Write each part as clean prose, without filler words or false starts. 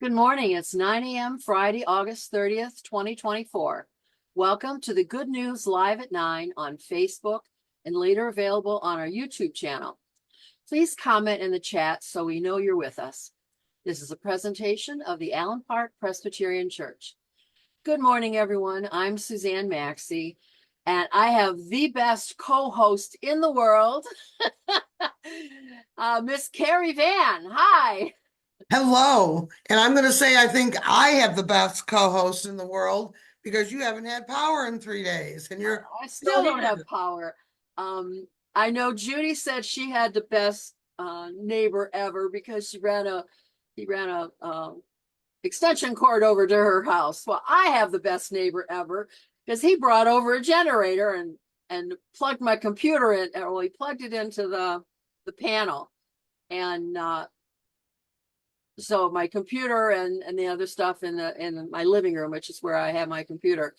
Good morning. It's 9 a.m. Friday, August 30th, 2024. Welcome to the Good News Live at 9 on Facebook and later available on our YouTube channel. Please comment in the chat so we know you're with us. This is a presentation of the Allen Park Presbyterian Church. Good morning, everyone. I'm Suzanne Maxey, and I have the best co-host in the world, Miss Carrie Van. Hi. Hello. And I'm going to say I think I have the best co-host in the world because you haven't had power in 3 days and you're I still still don't here. have power. I know Judy said she had the best neighbor ever because he ran a extension cord over to her house. Well, I have the best neighbor ever because he brought over a generator and plugged my computer in, or he plugged it into the panel. And so my computer and the other stuff in my living room, which is where I have my computer,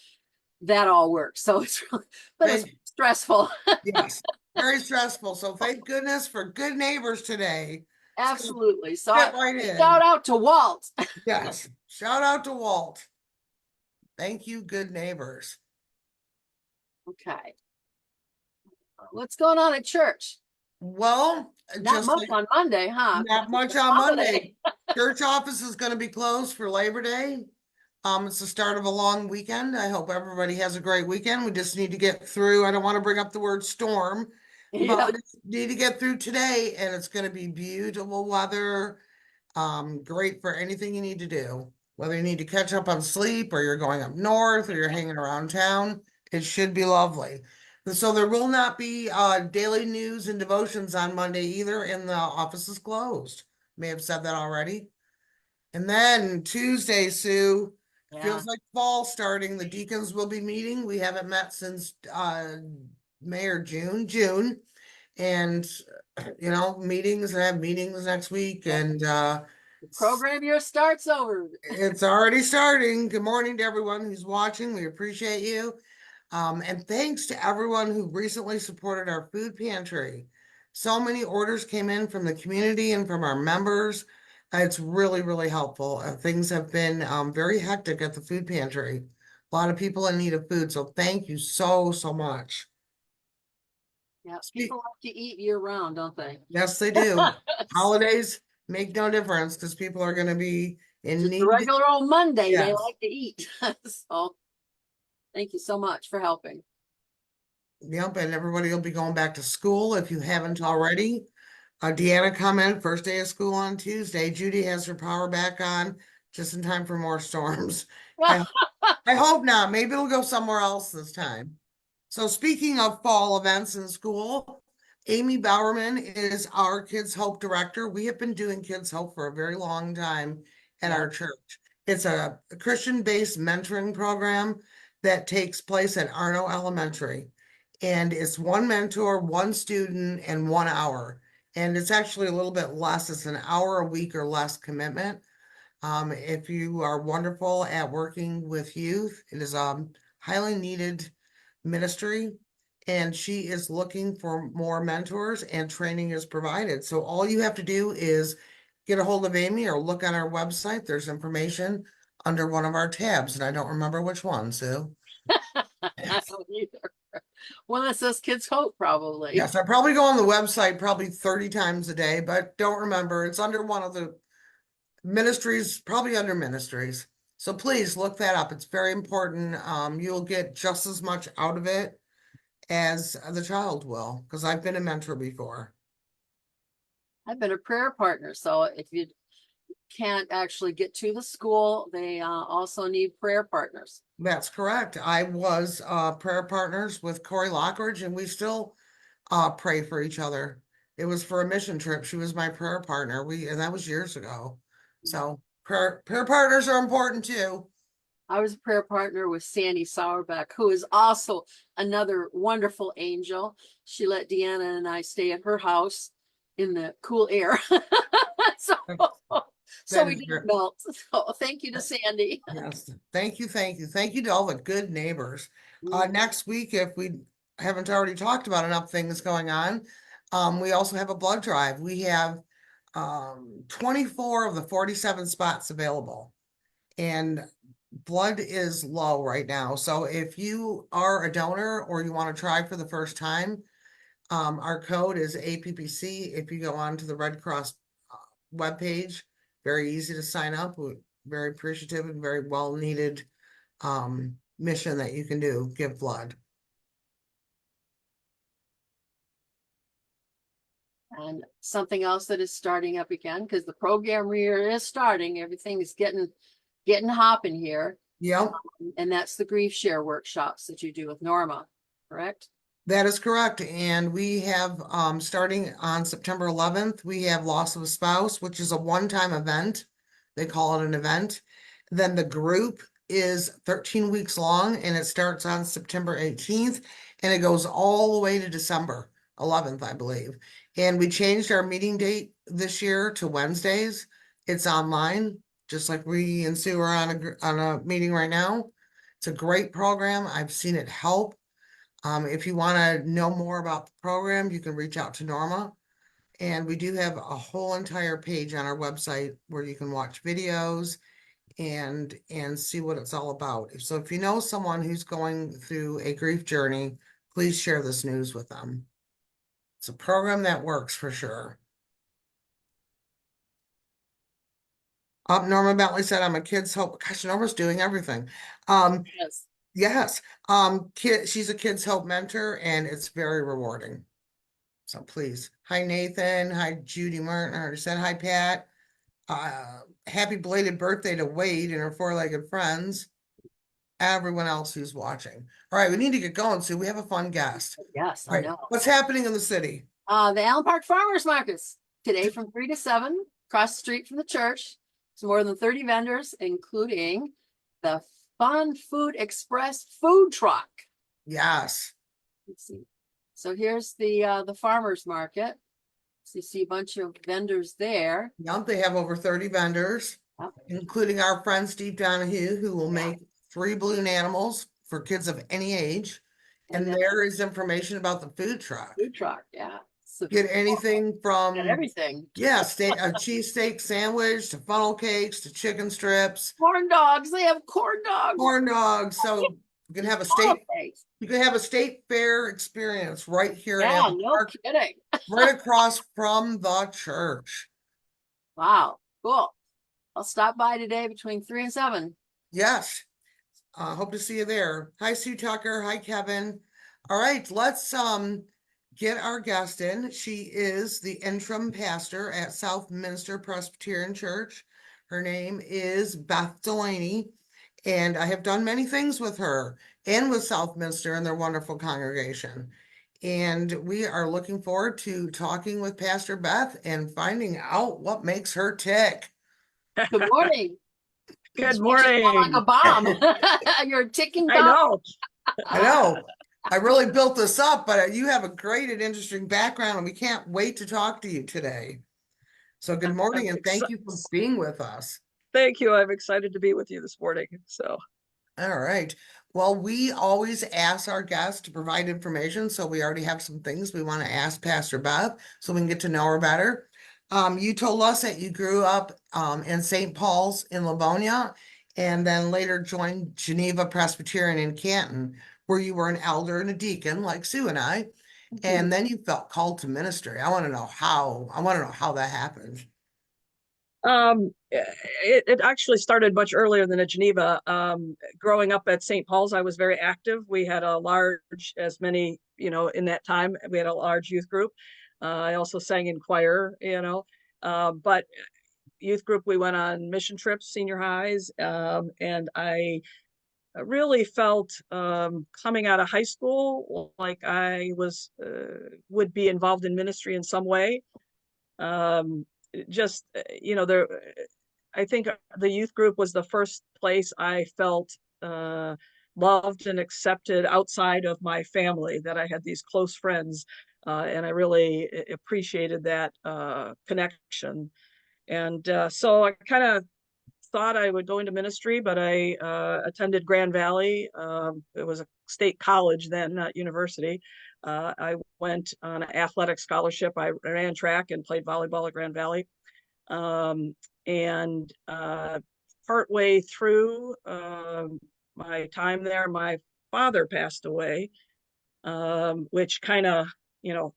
that all works. So it's really, but it's stressful. Yes, very stressful. So thank goodness for good neighbors today. Absolutely. So Fit right in. shout out to Walt. Yes, shout out to Walt. Thank you, good neighbors. Okay. What's going on at church? Well, Not just much like, on Monday, huh? not much on Monday. Church office is going to be closed for Labor Day. It's the start of a long weekend. I hope everybody has a great weekend. We just need to get through. I don't want to bring up the word storm, Yeah. but we just need to get through today, and it's going to be beautiful weather. Great for anything you need to do. Whether you need to catch up on sleep or you're going up north or you're hanging around town, it should be lovely. And so there will not be daily news and devotions on Monday either, and the office is closed. May have said that already. And then Tuesday, Sue, feels like fall starting. The deacons will be meeting. We haven't met since May or June. And meetings, and I have meetings next week, and The program year starts over. it's already starting. Good morning to everyone who's watching. We appreciate you. And thanks to everyone who recently supported our food pantry. So many orders came in from the community and from our members. It's really, really helpful. Things have been very hectic at the food pantry. A lot of people in need of food. So thank you so, so much. Yeah, people like to eat year round, don't they? Yes, they do. Holidays make no difference because people are going to be in Just a need. regular old Monday, they Yes. like to eat. So thank you so much for helping. Yep, and everybody will be going back to school if you haven't already. Deanna commented first day of school on Tuesday. Judy has her power back on just in time for more storms. I, I hope not. Maybe it'll go somewhere else this time. So speaking of fall events in school, Amy Bowerman is our Kids Hope director. We have been doing Kids Hope for a very long time at our church. It's a Christian-based mentoring program that takes place at Arno Elementary. And it's one mentor, one student, and 1 hour. And it's actually a little bit less. It's an hour a week or less commitment. If you are wonderful at working with youth, it is a highly needed ministry, and she is looking for more mentors, and training is provided. So all you have to do is get a hold of Amy or look on our website. There's information under one of our tabs, and I don't remember which one, Sue. I don't either. One that says Kids Hope, probably. Yes, I probably go on the website probably 30 times a day, but don't remember. It's under one of the ministries, probably under ministries. So please look that up. It's very important. You'll get just as much out of it as the child will, because I've been a mentor before. I've been a prayer partner, so if you can't actually get to the school, they also need prayer partners. That's correct. I was prayer partners with Corey Lockridge, and we still pray for each other. It was for a mission trip. She was my prayer partner. And that was years ago. So prayer partners are important too. I was a prayer partner with Sandy Sauerbeck, who is also another wonderful angel. She let Deanna and I stay at her house in the cool air. So we didn't melt. So thank you to Sandy. Yes, thank you, thank you. Thank you to all the good neighbors. Next week, if we haven't already talked about enough things going on, we also have a blood drive. We have 24 of the 47 spots available. And blood is low right now. So if you are a donor or you want to try for the first time, our code is APPC. If you go on to the Red Cross webpage, very easy to sign up. We're very appreciative and very well needed mission that you can do, give blood. And something else that is starting up again, because the program year is starting, everything is getting hopping here. Yep. And that's the grief share workshops that you do with Norma, correct? That is correct. And we have, starting on September 11th, we have Loss of a Spouse, which is a one-time event. They call it an event. Then the group is 13 weeks long and it starts on September 18th and it goes all the way to December 11th, I believe. And we changed our meeting date this year to Wednesdays. It's online, just like we and Sue are on a meeting right now. It's a great program. I've seen it help. If you want to know more about the program, you can reach out to Norma. And we do have a whole entire page on our website where you can watch videos and see what it's all about. So if you know someone who's going through a grief journey, please share this news with them. It's a program that works for sure. Norma Bentley said, I'm a kid's hope. Gosh, Norma's doing everything. Yes. Yes. She's a kids hope mentor and it's very rewarding. So please. Hi, Nathan. Hi, Judy Martin. I already said hi, Pat. Happy belated birthday to Wade and her four-legged friends. Everyone else who's watching. All right, we need to get going, so we have a fun guest. Yes, All I right, know. what's happening in the city? The Allen Park Farmers Markets today from 3 to 7, across the street from the church. It's more than 30 vendors, including the Fun Food Express food truck. Yes. Let's see. So here's the farmers market. So you see a bunch of vendors there. Yep, they have over 30 vendors, Yep. including our friend Steve Donahue, who will Yeah. make 3 balloon animals for kids of any age. And And then there is information about the food truck. food truck, yeah. So Get anything got from, everything. yeah, a cheesesteak sandwich to funnel cakes to chicken strips, Corn dogs. They have corn dogs. corn dogs. So you can have a Funnel state, cakes. you can have a state fair experience right here at Yeah, Allen no Park, kidding. right across from the church. Wow, cool. I'll stop by today between 3 and 7. Yes. Hope to see you there. Hi, Sue Tucker. Hi, Kevin. All right, let's get our guest in. She is the interim pastor at Southminster Presbyterian Church. Her name is Beth Delaney, and I have done many things with her and with Southminster and their wonderful congregation. And we are looking forward to talking with Pastor Beth and finding out what makes her tick. Good morning. Good You just went like morning. a bomb. You're a ticking I bomb. know. I know. I really built this up, but you have a great and interesting background, and we can't wait to talk to you today. So good morning, and thank you for being with us. Thank you. I'm excited to be with you this morning. So, All right. Well, we always ask our guests to provide information, so we already have some things we want to ask Pastor Beth so we can get to know her better. You told us that you grew up in St. Paul's in Livonia and then later joined Geneva Presbyterian in Canton, where you were an elder and a deacon like Sue and I, and then you felt called to ministry. I want to know how that happened. it actually started much earlier than at Geneva. Growing up at St. Paul's, I was very active. We had a large, as many, in that time, we had a large youth group. I also sang in choir, but youth group, we went on mission trips, senior highs, and I really felt coming out of high school like I was would be involved in ministry in some way. Just there, I think the youth group was the first place I felt loved and accepted outside of my family, that I had these close friends, and I really appreciated that connection. And so I kind of thought I would go into ministry, but I attended Grand Valley. It was a state college then, not university. I went on an athletic scholarship. I ran track and played volleyball at Grand Valley. And partway through my time there, my father passed away, which kind of,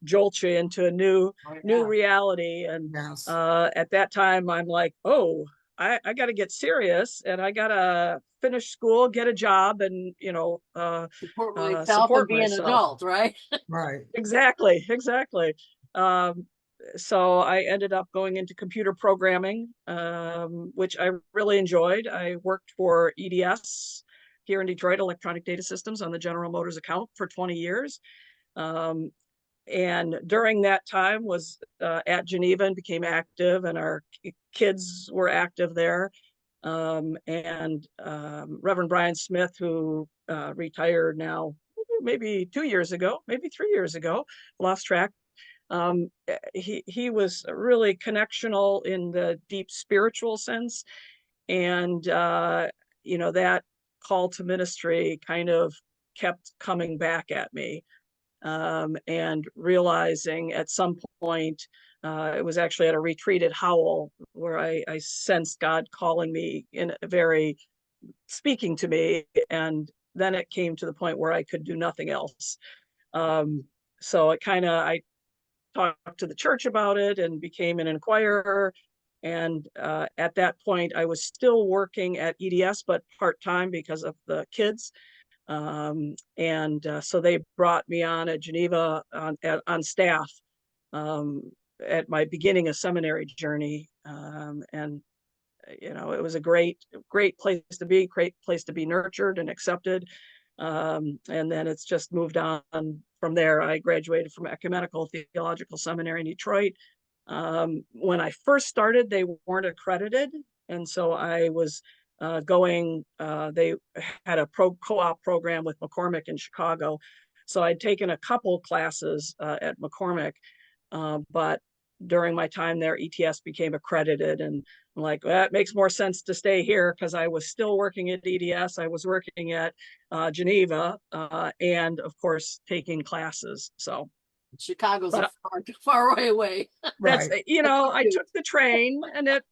jolts you into a new reality. And Yes. at that time, I'm like, oh, I got to get serious, and I got to finish school, get a job, and Support myself and support be an myself. adult, right? Right. Exactly. So I ended up going into computer programming, which I really enjoyed. I worked for EDS here in Detroit, Electronic Data Systems, on the General Motors account for 20 years. And during that time was at Geneva and became active, and our kids were active there. And Reverend Brian Smith, who retired now maybe 2 years ago, maybe 3 years ago, lost track. He was really connectional in the deep spiritual sense. And, that call to ministry kind of kept coming back at me. And realizing at some point, it was actually at a retreat at Howell where I sensed God calling me in a very speaking to me. And then it came to the point where I could do nothing else. So I talked to the church about it and became an inquirer. And at that point, I was still working at EDS, but part-time because of the kids. So they brought me on at Geneva on staff at my beginning of seminary journey. It was a great place to be, great place to be nurtured and accepted. And then it's just moved on from there. I graduated from Ecumenical Theological Seminary in Detroit. When I first started, they weren't accredited. And so I was they had a co-op program with McCormick in Chicago. So I'd taken a couple classes at McCormick, but during my time there, ETS became accredited, and I'm like, well, that makes more sense to stay here because I was still working at EDS. I was working at Geneva, and of course, taking classes. So Chicago's but a far way away. that's, Right. I took the train, and it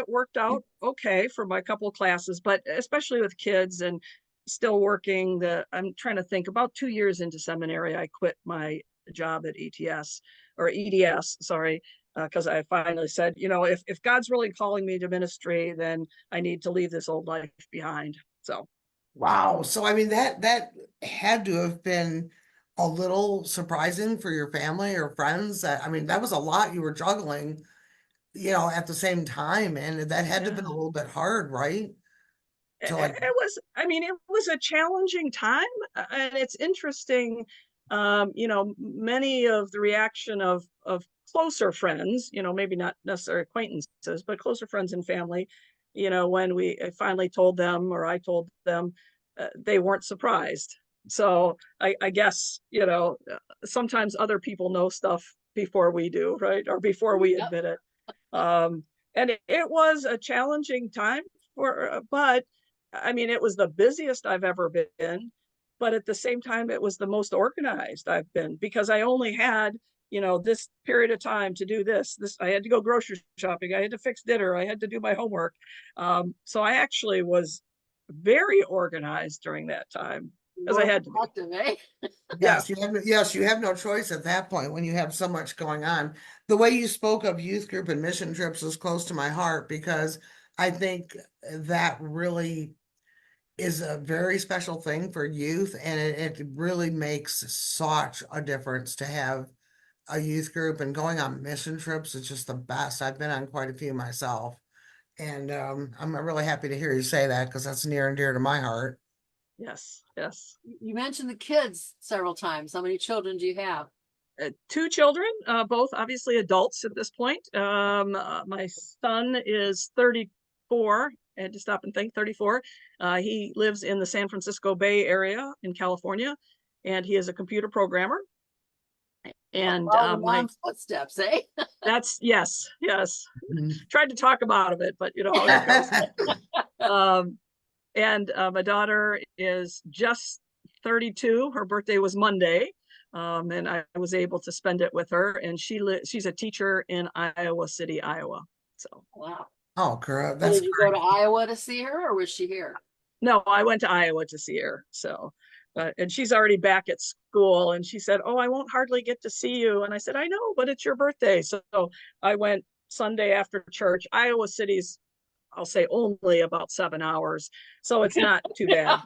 worked out okay for my couple classes, but especially with kids and still working, I'm trying to think, about 2 years into seminary, I quit my job at ETS or EDS, sorry, because I finally said, if God's really calling me to ministry, then I need to leave this old life behind. So Wow. So I mean that had to have been a little surprising for your family or friends. I mean, that was a lot you were juggling, at the same time, and that had to have been a yeah. little bit hard, right? To like, It was a challenging time, and it's interesting. Many of the reaction of closer friends, maybe not necessarily acquaintances, but closer friends and family, when we finally told them, or I told them, they weren't surprised. So I guess, sometimes other people know stuff before we do, right? Or before we Yep. admit it. And it was a challenging time but I mean, it was the busiest I've ever been, but at the same time, it was the most organized I've been, because I only had, this period of time to do this. I had to go grocery shopping. I had to fix dinner. I had to do my homework. So I actually was very organized during that time, as I More had to be. productive, eh? Yeah. yes, you have no choice at that point when you have so much going on. The way you spoke of youth group and mission trips is close to my heart because I think that really is a very special thing for youth, and it really makes such a difference to have a youth group, and going on mission trips is just the best. I've been on quite a few myself, and I'm really happy to hear you say that because that's near and dear to my heart. Yes. Yes. You mentioned the kids several times. How many children do you have? Two children, both obviously adults at this point. My son is 34. I had to stop and think, 34. He lives in the San Francisco Bay Area in California, and he is a computer programmer. And Follow mom's footsteps, eh? that's, yes. Mhm. Tried to talk him out of it, but you know how that goes. And my daughter is just 32. Her birthday was Monday. And I was able to spend it with her. And she's a teacher in Iowa City, Iowa. So Wow. Oh, girl, So that's did you go to Iowa to see her or was she here? no, I went to Iowa to see her. So, and she's already back at school. And she said, "Oh, I won't hardly get to see you." And I said, "I know, but it's your birthday." So I went Sunday after church. Iowa City's, I'll say, only about 7 hours, so it's not too bad.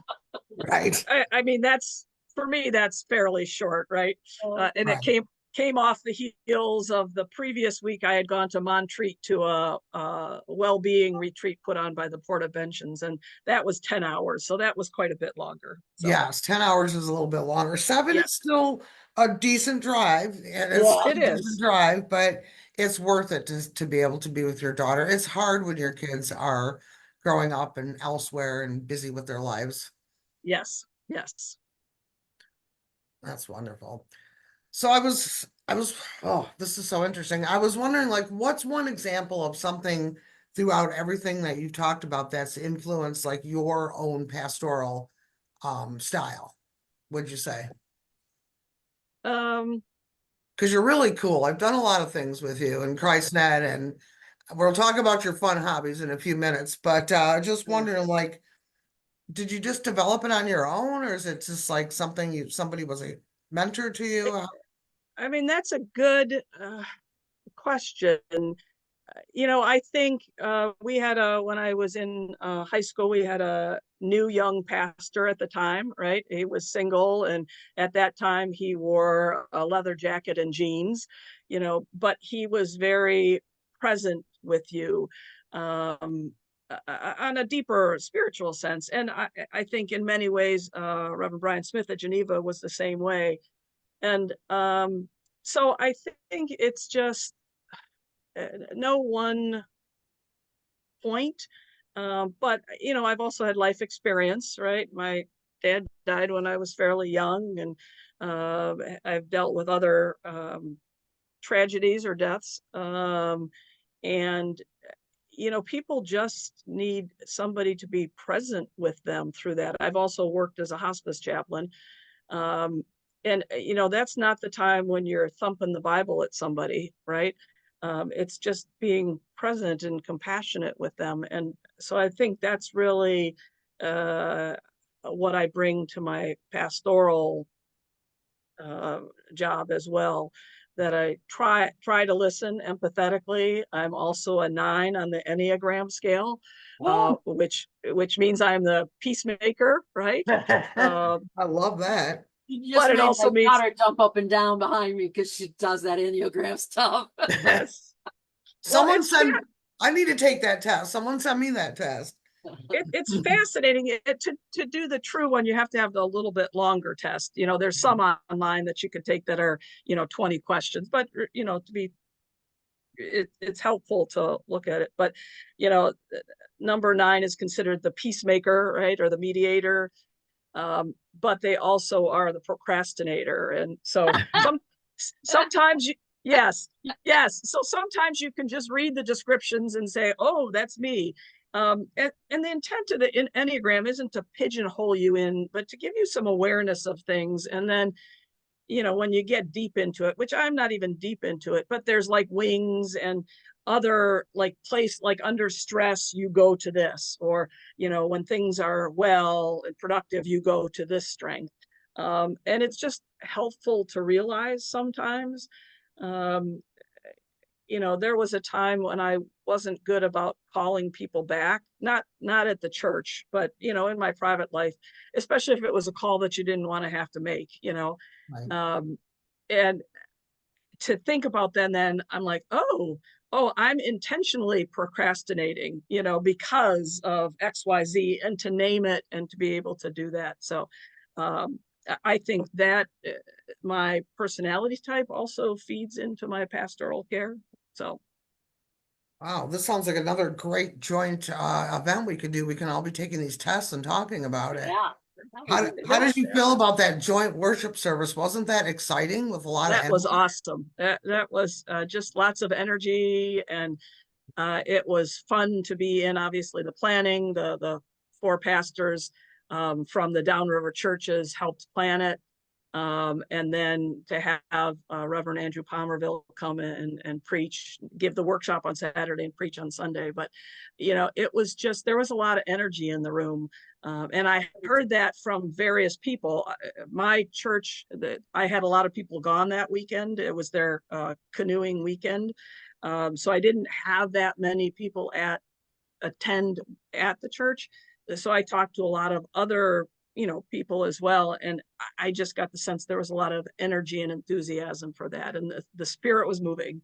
right. I mean, that's for me, that's fairly short, right? And it Right. came off the heels of the previous week. I had gone to Montreat to a well-being retreat put on by the Portaventions, and that was 10 hours, so that was quite a bit longer. So Yes, 10 hours is a little bit longer. 7 yeah, is still a decent drive. And it's Yeah. still it a decent is. drive, but it's worth it to be able to be with your daughter. It's hard when your kids are growing up and elsewhere and busy with their lives. Yes, yes. That's wonderful. So I was, oh, this is so interesting. I was wondering, like, what's one example of something throughout everything that you've talked about that's influenced like your own pastoral style, would you say? Um, Because you're really cool. I've done a lot of things with you and ChristNet, and we'll talk about your fun hobbies in a few minutes. But just wondering, like, did you just develop it on your own, or is it just like something somebody was a mentor to you? I mean, that's a good question. I think we had when I was in high school, we had a new young pastor at the time, right? He was single, and at that time he wore a leather jacket and jeans, but he was very present with you on a deeper spiritual sense. And I think in many ways, Reverend Brian Smith at Geneva was the same way. And so I think it's just no one point. But I've also had life experience, right? My dad died when I was fairly young, and I've dealt with other tragedies or deaths. And people just need somebody to be present with them through that. I've also worked as a hospice chaplain. Um, and that's not the time when you're thumping the Bible at somebody, right? It's just being present and compassionate with them. And so I think that's really uh, what I bring to my pastoral uh, job as well. That I try to listen empathetically. I'm also a 9 on the Enneagram scale, Oh. which means I'm the peacemaker, right? Uh, I love that. You just but it made also my means daughter jump up and down behind me because she does that Enneagram stuff. yes. Well, Someone send, I need to take that test. Someone send me that test. it's fascinating. To do the true one, you have to have the little bit longer test. There's some online that you can take that are 20 questions, but to be it's helpful to look at it. But number 9 is considered the peacemaker, right, or the mediator. But they also are the procrastinator, and so sometimes yes, so sometimes you can just read the descriptions and say, oh, that's me. And the intent of the Enneagram isn't to pigeonhole you in, but to give you some awareness of things. And then when you get deep into it, which I'm not even deep into it, but there's like wings and other like place, like under stress you go to this, or when things are well and productive you go to this strength. And it's just helpful to realize sometimes. um, there was a time when I wasn't good about calling people back, not at the church, but in my private life, especially if it was a call that you didn't want to have to make. Right. um, and to think about then I'm like, oh, I'm intentionally procrastinating, because of XYZ, and to name it and to be able to do that. So um, I think that my personality type also feeds into my pastoral care. So Wow, this sounds like another great joint event we could do. We can all be taking these tests and talking about it. Yeah. That would How, be how cool. did you feel about that joint worship service? Wasn't that exciting with a lot of that was energy? awesome. That was just lots of energy, and it was fun to be in. Obviously, the planning, the 4 pastors from the downriver churches helped plan it. And then to have Reverend Andrew Palmerville come in and preach, give the workshop on Saturday and preach on Sunday. But, it was just, there was a lot of energy in the room. And I heard that from various people. My church, I had a lot of people gone that weekend. It was their canoeing weekend. So I didn't have that many people attend at the church. So I talked to a lot of other people as well, and I just got the sense there was a lot of energy and enthusiasm for that, and the spirit was moving.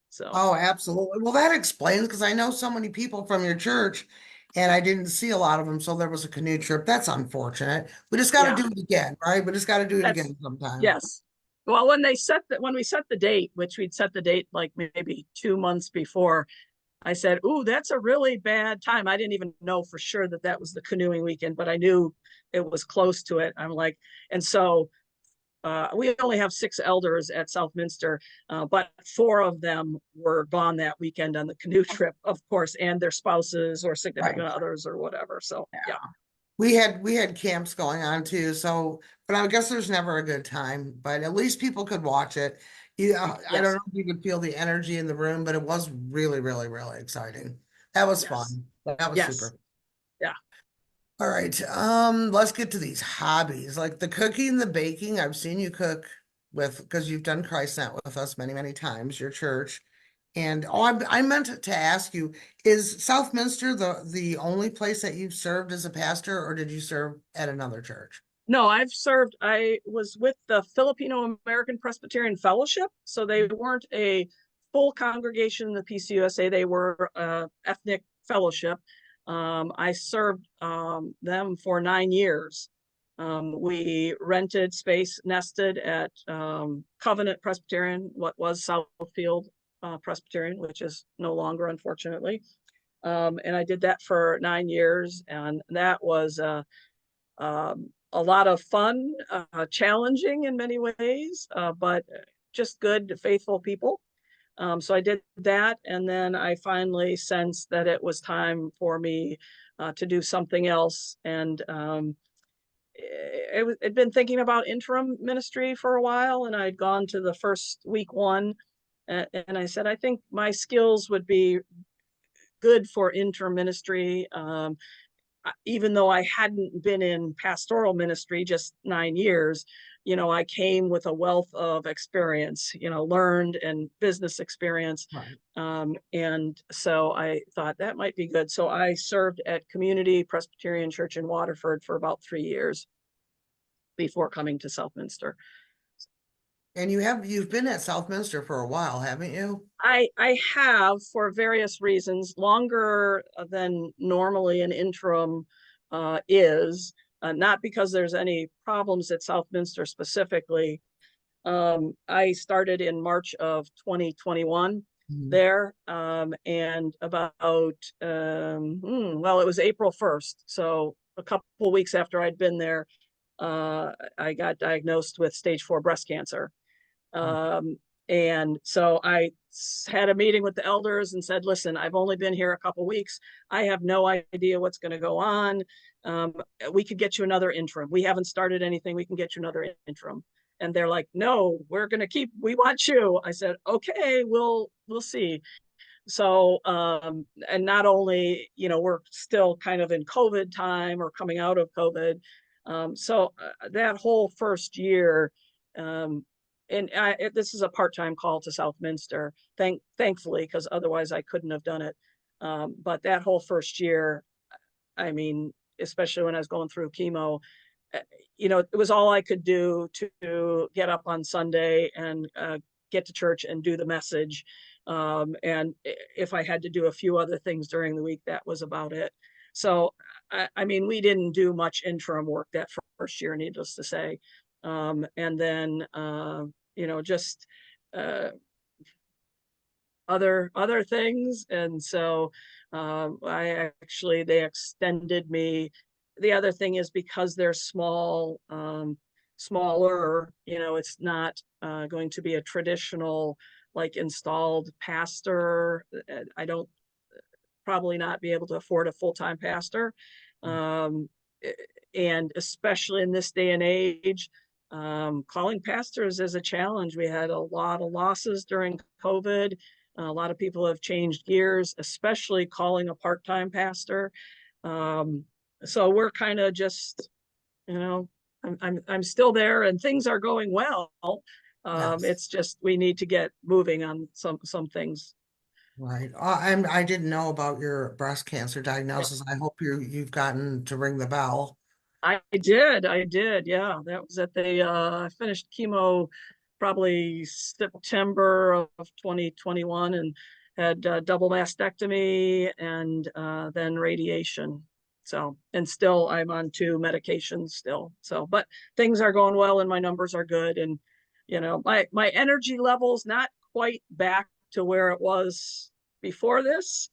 So Oh, absolutely. Well, that explains, because I know so many people from your church and I didn't see a lot of them. So there was a canoe trip. That's unfortunate. We just got to yeah, do it again, right? We just got to do it that's again sometime. yes. Well, when we set the date, which we'd set the date like maybe 2 months before, I said, "Ooh, that's a really bad time." I didn't even know for sure that was the canoeing weekend, but I knew it was close to it. I'm like, and so we only have 6 elders at Southminster, but 4 of them were gone that weekend on the canoe trip, of course, and their spouses or significant Right. others or whatever. So yeah, We had camps going on too. So, but I guess there's never a good time, but at least people could watch it. Yeah, I don't yes, know if you could feel the energy in the room, but it was really, really, really exciting. That was yes, fun. That was yes, super. yeah. All right. Let's get to these hobbies. Like the cooking, the baking. I've seen you cook because you've done Christ Night with us many, many times, your church. And I meant to ask you, is Southminster the only place that you've served as a pastor, or did you serve at another church? No, I've served. I was with the Filipino American Presbyterian Fellowship, so they weren't a full congregation in the PCUSA. They were ethnic fellowship. I served them for 9 years. We rented space, nested at Covenant Presbyterian, what was Southfield Presbyterian, which is no longer, unfortunately. And I did that for 9 years, and that was a lot of fun, challenging in many ways, but just good, faithful people. So I did that, and then I finally sensed that it was time for me to do something else. And I'd been thinking about interim ministry for a while, and I'd gone to the first week one, and I said, I think my skills would be good for interim ministry. Even though I hadn't been in pastoral ministry just 9 years, I came with a wealth of experience, learned and business experience. Right. And so I thought that might be good. So I served at Community Presbyterian Church in Waterford for about 3 years before coming to Southminster. And you've been at Southminster for a while, haven't you? I have, for various reasons, longer than normally an interim is, not because there's any problems at Southminster specifically. I started in March of 2021 Mhm. there, and about well, it was April 1st, so a couple of weeks after I'd been there, I got diagnosed with stage 4 breast cancer. Um, and so I had a meeting with the elders and said, listen, I've only been here a couple weeks. I have no idea what's going to go on. We could get you another interim. We haven't started anything. We can get you another interim. And they're like, no, we want you. I said, okay, we'll see. So, and not only, we're still kind of in COVID time or coming out of COVID. So that whole first year, and this is a part-time call to Southminster, thankfully, because otherwise I couldn't have done it. But that whole first year, I mean, especially when I was going through chemo, it was all I could do to get up on Sunday and get to church and do the message. And if I had to do a few other things during the week, that was about it. So, I mean, we didn't do much interim work that first year, needless to say. And then, just other things. And so they extended me. The other thing is, because they're smaller, it's not going to be a traditional, like, installed pastor. I don't probably not be able to afford a full-time pastor. And especially in this day and age, Calling pastors is a challenge. We had a lot of losses during COVID. A lot of people have changed gears, especially calling a part-time pastor. So we're kind of just, you know, I'm still there and things are going well. Yes. It's just we need to get moving on some things. Right. I didn't know about your breast cancer diagnosis. I hope you've gotten to ring the bell. I did. Yeah, that was at the I finished chemo probably September of 2021 and had double mastectomy and then radiation. So, and still I'm on 2 medications still. So, but things are going well and my numbers are good. And, my energy level's not quite back to where it was before this,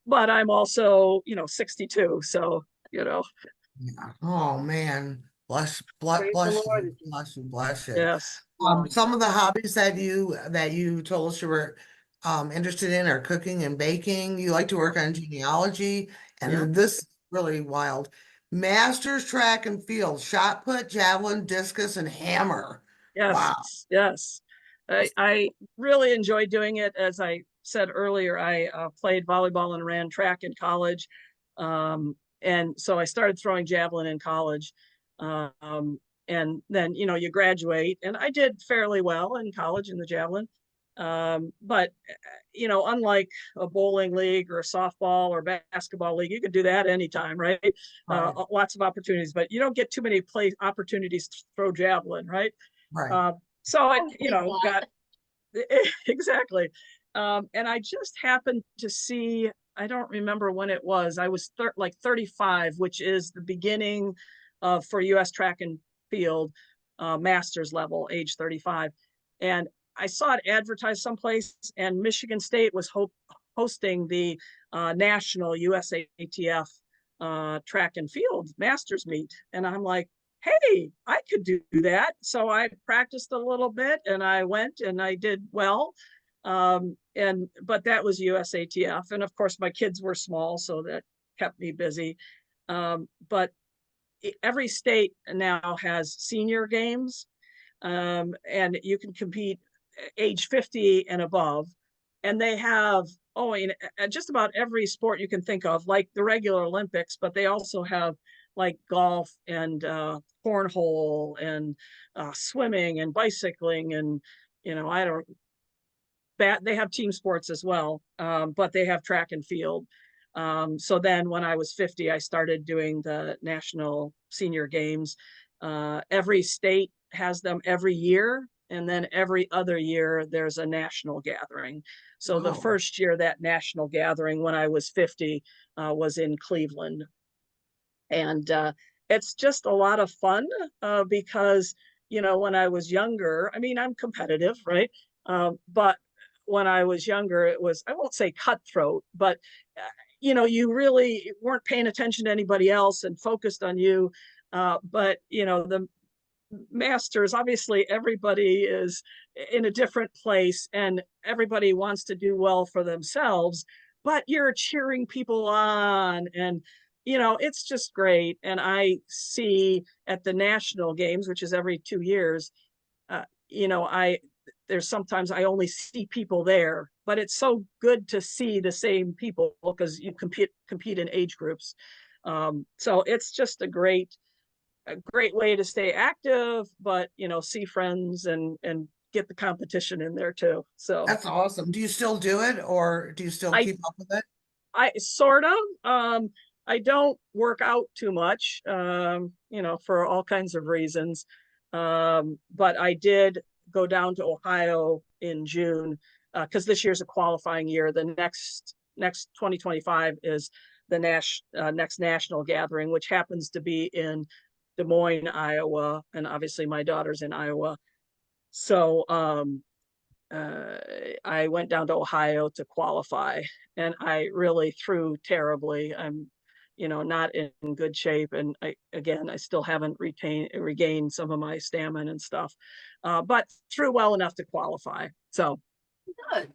but I'm also, 62. So, Yeah. Oh man. Bless, praise the bless you, Lord. bless you, bless you. Yes. Well, Some of the hobbies that you told us you were interested in are cooking and baking. You like to work on genealogy, and yeah. then this is really wild. Masters track and field, shot put, javelin, discus, and hammer. Yes. Wow. Yes. I really enjoy doing it. As I said earlier, I played volleyball and ran track in college. And so I started throwing javelin in college. And then, you graduate, and I did fairly well in college in the javelin. But, unlike a bowling league or a softball or basketball league, you can do that anytime, right? Right, Lots of opportunities, but you don't get too many play opportunities to throw javelin, right? right. So I, Oh my God. got exactly. And I just happened to see, I don't remember when it was. I was like 35, which is the beginning of for US track and field master's level, age 35. And I saw it advertised someplace, and Michigan State was hosting the national USATF track and field masters meet. And I'm like, hey, I could do that. So I practiced a little bit and I went and I did well. But that was USATF. And of course, my kids were small, so that kept me busy. But every state now has senior games, and you can compete age 50 and above. And they have, just about every sport you can think of, like the regular Olympics, but they also have like golf and cornhole and swimming and bicycling and I don't they have team sports as well, but they have track and field. So then when I was 50, I started doing the national senior games. Every state has them every year, and then every other year there's a national gathering. So the Oh, first year that national gathering when I was 50 was in Cleveland. And it's just a lot of fun because, when I was younger, I mean, I'm competitive, right? But when I was younger, it was, I won't say cutthroat, but, you really weren't paying attention to anybody else and focused on you. But, the masters, obviously, everybody is in a different place and everybody wants to do well for themselves, but you're cheering people on, and it's just great. And I see at the national games, which is every 2 years, I there's sometimes I only see people there, but it's so good to see the same people because you compete in age groups. So it's just a great way to stay active, but see friends and get the competition in there too. So that's awesome. Do you still do it, or do you still I keep up with it? I sort of I don't work out too much, for all kinds of reasons. But I did go down to Ohio in June because this year's a qualifying year. The next 2025 is the next national gathering, which happens to be in Des Moines, Iowa, and obviously my daughter's in Iowa. So uh, I went down to Ohio to qualify, and I really threw terribly. I'm, not in good shape, and I still haven't regained some of my stamina and stuff, but threw well enough to qualify. So Good.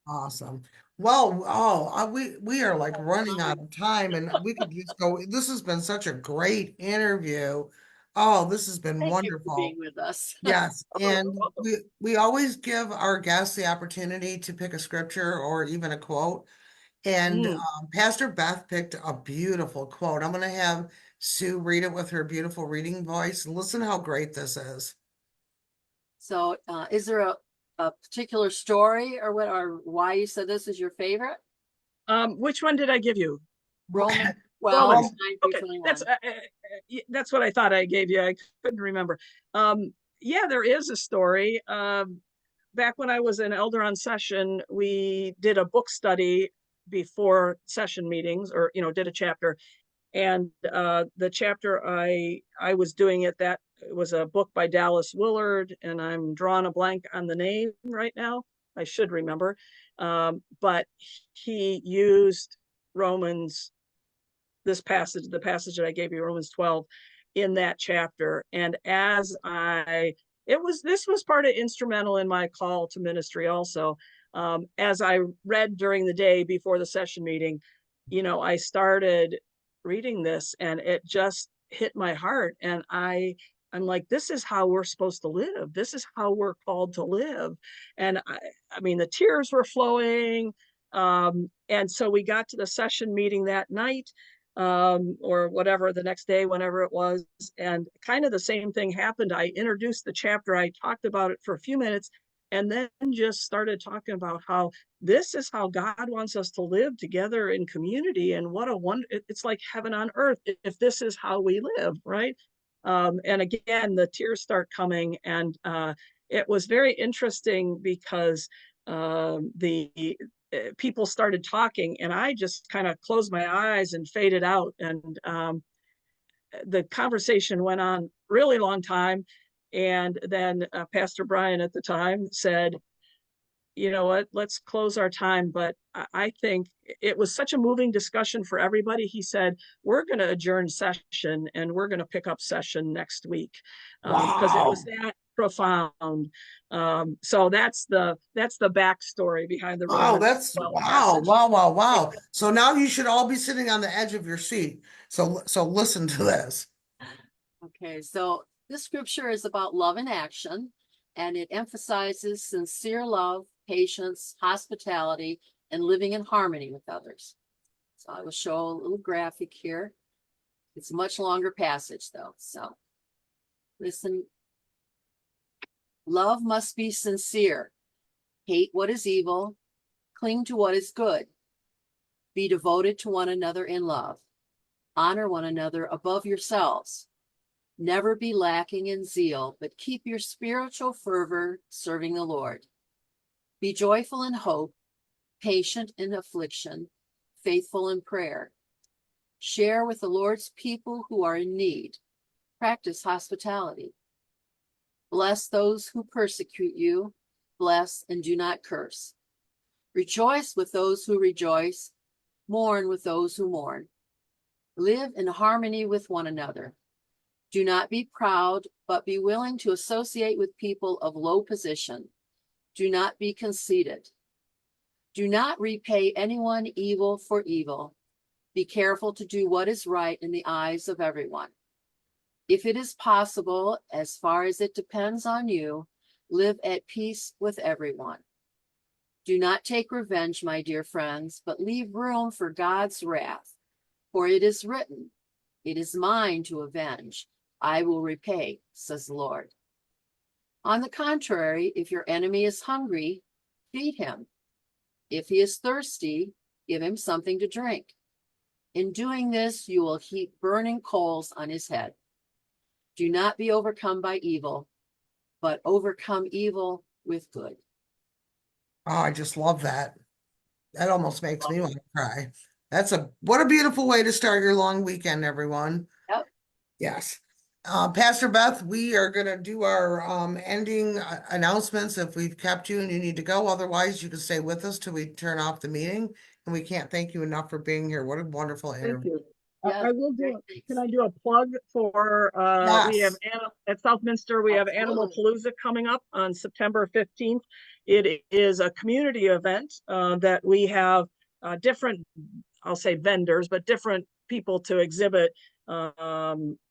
Awesome. Well, we are like running out of time, and we could just go. This has been such a great interview. Oh, this has been Thank you for wonderful. being with us. Yes, Oh, you're and welcome. we always give our guests the opportunity to pick a scripture or even a quote. And Mm. Pastor Beth picked a beautiful quote. I'm going to have Sue read it with her beautiful reading voice. Listen how great this is. So, is there a particular story or what, or why you said this is your favorite? Which one did I give you? Roman 12, Romans. Um, 9 through Okay, 21. that's what I thought I gave you. I couldn't remember. Yeah, there is a story. Back when I was an elder on session, we did a book study before session meetings, or did a chapter. And the chapter I was doing that it was a book by Dallas Willard, and I'm drawing a blank on the name right now. I should remember, but he used Romans, this passage, the passage that I gave you, Romans 12, in that chapter. And this was part of instrumental in my call to ministry also. As I read during the day before the session meeting, I started reading this and it just hit my heart. And I'm like, this is how we're supposed to live. This is how we're called to live. And I mean, the tears were flowing. And so we got to the session meeting that night, or whatever, the next day, whenever it was. And kind of the same thing happened. I introduced the chapter, I talked about it for a few minutes, and then just started talking about how this is how God wants us to live together in community. And what a wonder, it's like heaven on earth if this is how we live, right? And again, the tears start coming. And it was very interesting because the people started talking and I just kind of closed my eyes and faded out. And the conversation went on really long time. And then Pastor Brian at the time said, you know what, let's close our time. But I think it was such a moving discussion for everybody. He said, we're going to adjourn session and we're going to pick up session next week, because it was wow. that profound. So that's the backstory behind the Oh, Romans that's 12 wow, passage. wow, wow, wow. So now you should all be sitting on the edge of your seat. So listen to this. Okay, so this scripture is about love in action, and it emphasizes sincere love, patience, hospitality, and living in harmony with others. So I will show a little graphic here. It's a much longer passage though. So listen. Love must be sincere. Hate what is evil. Cling to what is good. Be devoted to one another in love. Honor one another above yourselves. Never be lacking in zeal, but keep your spiritual fervor serving the Lord. Be joyful in hope, patient in affliction, faithful in prayer. Share with the Lord's people who are in need. Practice hospitality. Bless those who persecute you. Bless and do not curse. Rejoice with those who rejoice. Mourn with those who mourn. Live in harmony with one another. Do not be proud, but be willing to associate with people of low position. Do not be conceited. Do not repay anyone evil for evil. Be careful to do what is right in the eyes of everyone. If it is possible, as far as it depends on you, live at peace with everyone. Do not take revenge, my dear friends, but leave room for God's wrath. For it is written, "It is mine to avenge. I will repay," says the Lord. On the contrary, if your enemy is hungry, feed him. If he is thirsty, give him something to drink. In doing this, you will heap burning coals on his head. Do not be overcome by evil, but overcome evil with good. Oh, I just love that. That almost makes me want to cry. What a beautiful way to start your long weekend, everyone. Yep. Yes. Pastor Beth, we are going to do our ending announcements if we've kept you and you need to go. Otherwise, you can stay with us till we turn off the meeting. And we can't thank you enough for being here. What a wonderful Thank interview. you. Yes. I will Great, can thanks. I do a plug for, we have, Yes. at Southminster, we have Animal Absolutely. Palooza coming up on September 15th. It is a community event that we have different, I'll say vendors, but different people to exhibit.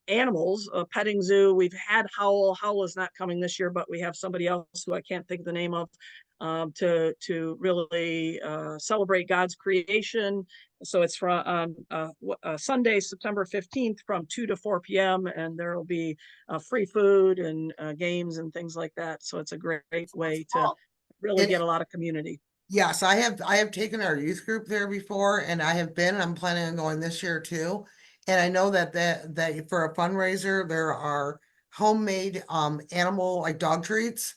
animals, a petting zoo. We've had Howl. Howl is not coming this year, but we have somebody else who I can't think of the name of, to really celebrate God's creation. So it's from Sunday, September 15th from 2 to 4 p.m. And there will be free food and games and things like that. So it's a great way to really get a lot of community. Yes, I have taken our youth group there before, and I'm planning on going this year too. And I know that for a fundraiser, there are homemade animal like dog treats.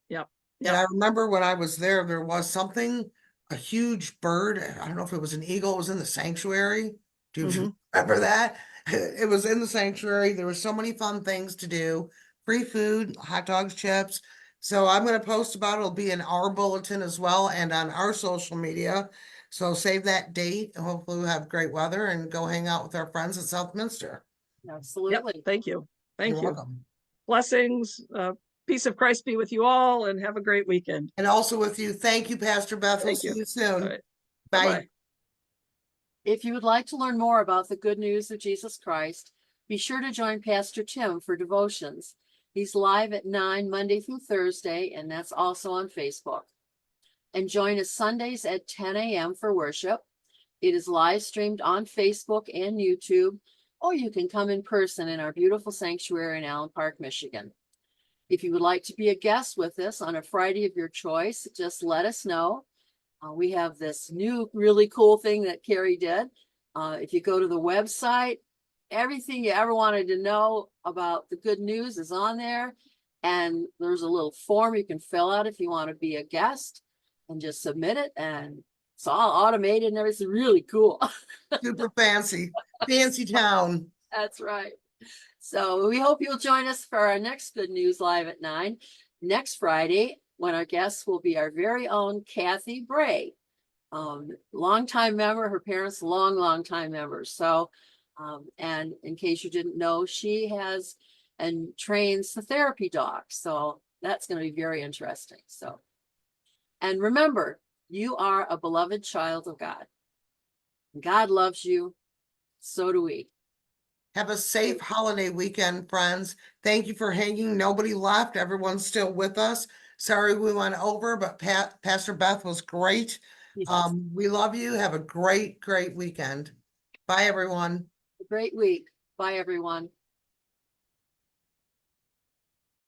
Yep. And I remember when I was there was something, a huge bird. I don't know if it was an eagle, it was in the sanctuary. Do you remember that? It was in the sanctuary. There were so many fun things to do. Free food, hot dogs, chips. So I'm going to post about it. It'll be in our bulletin as well and on our social media. So save that date. And hopefully we'll have great weather and go hang out with our friends at Southminster. Absolutely. Yep. Thank you. Thank You're you. welcome. Blessings. Peace of Christ be with you all, and have a great weekend. And also with you. Thank you, Pastor Beth. We'll Thank see you. you soon. All right. Bye. Bye-bye. If you would like to learn more about the good news of Jesus Christ, be sure to join Pastor Tim for devotions. He's live at 9 Monday through Thursday, and that's also on Facebook. And join us Sundays at 10 a.m. for worship. It is live streamed on Facebook and YouTube, or you can come in person in our beautiful sanctuary in Allen Park, Michigan. If you would like to be a guest with us on a Friday of your choice, just let us know. We have this new really cool thing that Carrie did. If you go to the website, everything you ever wanted to know about the good news is on there. And there's a little form you can fill out if you want to be a guest and just submit it. And it's all automated and everything. Really cool. Super fancy. Fancy town. That's right. So we hope you'll join us for our next Good News Live at 9 next Friday, when our guests will be our very own Kathy Bray, longtime member, her parents, long time members. So, and in case you didn't know, she has and trains the therapy dogs. So that's going to be very interesting. So, and remember, you are a beloved child of God. God loves you. So do we. Have a safe holiday weekend, friends. Thank you for hanging. Nobody left. Everyone's still with us. Sorry we went over, but Pastor Beth was great. Yes. We love you. Have a great weekend. Bye, everyone. A great week. Bye, everyone.